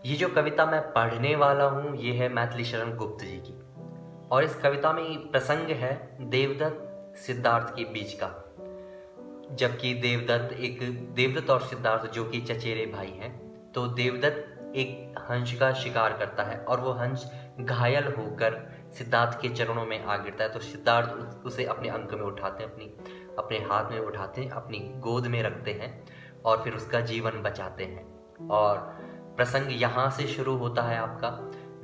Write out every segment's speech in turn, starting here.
ये जो कविता मैं पढ़ने वाला हूँ ये है मैथिली शरण गुप्त जी की। और इस कविता में प्रसंग है देवदत्त सिद्धार्थ के बीच का। जबकि देवदत्त और सिद्धार्थ जो कि चचेरे भाई हैं, तो देवदत्त एक हंस का शिकार करता है और वो हंस घायल होकर सिद्धार्थ के चरणों में आ गिरता है। तो सिद्धार्थ उसे अपने अंक में उठाते हैं, अपने हाथ में उठाते हैं, अपनी गोद में रखते हैं और फिर उसका जीवन बचाते हैं। और प्रसंग यहाँ से शुरू होता है आपका,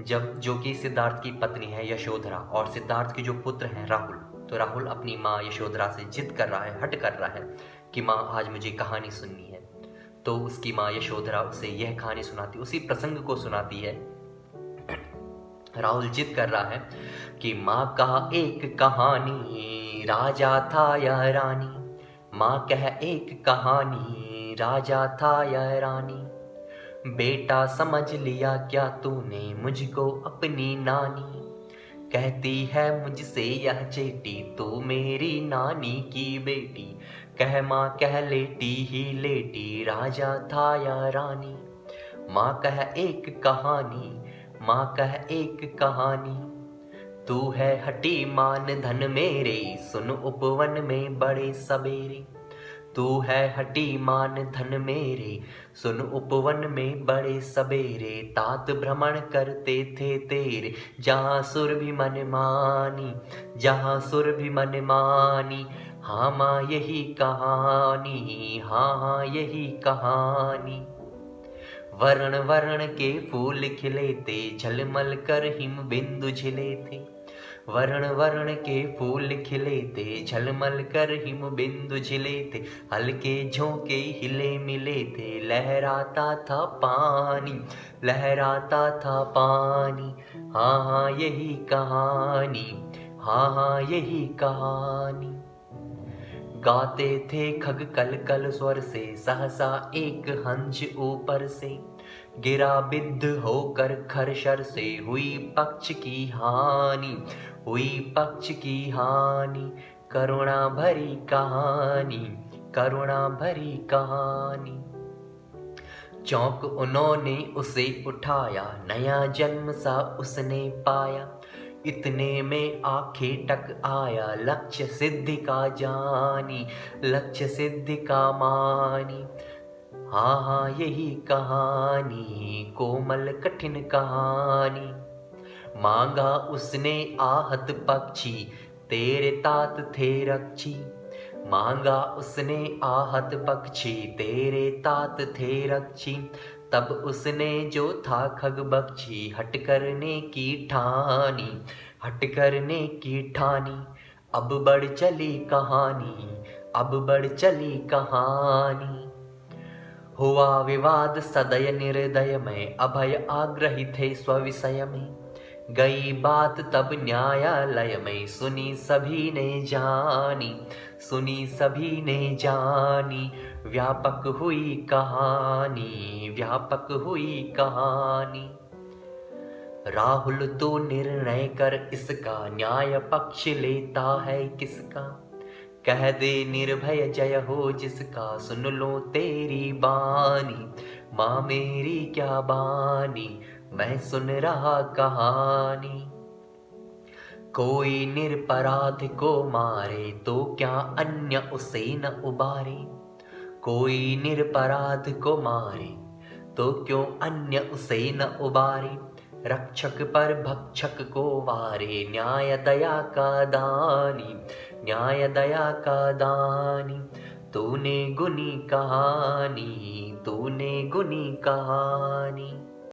जब जो कि सिद्धार्थ की पत्नी है यशोधरा और सिद्धार्थ के जो पुत्र हैं राहुल। तो राहुल अपनी माँ यशोधरा से जिद कर रहा है, हट कर रहा है कि माँ आज मुझे कहानी सुननी है। तो उसकी माँ यशोधरा उसे यह कहानी सुनाती, उसी प्रसंग को सुनाती है। राहुल जिद कर रहा है कि माँ का एक कहानी राजा था या रानी, माँ कह एक कहानी राजा था या रानी, बेटा समझ लिया क्या तूने मुझको अपनी नानी, कहती है मुझसे यह चेटी तू मेरी नानी की बेटी, कह माँ कह लेटी ही लेटी राजा था या रानी, माँ कह एक कहानी, माँ कह एक कहानी, तू है हटी मान धन मेरे सुन उपवन में बड़े सबेरे, तू है हटी मान धन मेरे सुन उपवन में बड़े सबेरे, तात भ्रमण करते थे तेरे जहाँ सुर भी मन मानी, जहाँ सुर भी मन मानी, हाँ माँ यही कहानी, हाँ हाँ यही कहानी, वर्ण वर्ण के फूल खिले थे झलमल कर हिम बिंदु झिले थे, वर्ण वर्ण के फूल खिले थे झलमल कर हिम बिंदु झिले थे, हल्के झोंके हिले मिले थे लहराता था पानी, लहराता था पानी, हाँ हाँ यही कहानी, हाँ हाँ यही कहानी, गाते थे खग कल कल स्वर से सहसा एक हंस ऊपर से, गिरा बिद्ध होकर खरशर से हुई पक्ष की हानि, हुई पक्ष की हानि, करुणा भरी कहानी, करुणा भरी कहानी, चौंक उन्होंने उसे उठाया नया जन्म सा उसने पाया, इतने में आंखें टक आया लक्ष्य सिद्धि का जानी, लक्ष्य सिद्धि का मानी, हाँ हाँ यही कहानी कोमल कठिन कहानी, मांगा उसने आहत पक्षी तेरे तात थे रक्षी, मांगा उसने आहत पक्षी तेरे तात थे रक्षी, तब उसने जो था खग बक्षी हट करने की ठानी, हट करने की ठानी, अब बढ़ चली कहानी, अब बढ़ चली कहानी, हुआ विवाद सदय निर्दय में अभय आग्रही थे स्विषय में, गई बात तब न्यायालय में सुनी सभी ने जानी, सुनी सभी ने जानी, व्यापक हुई कहानी, व्यापक हुई कहानी, राहुल तो निर्णय कर इसका न्याय पक्ष लेता है किसका, कह दे निर्भय जय हो जिसका सुन लो तेरी बानी, माँ मेरी क्या बानी मैं सुन रहा कहानी, कोई निरपराध को मारे तो क्या अन्य उसे न उबारे, कोई निरपराध को मारे तो क्यों अन्य उसे न उबारे, रक्षक पर भक्षक को वारे न्याय दया का दानी, न्याय दया का दानी, तूने गुनी कहानी, तूने गुनी कहानी।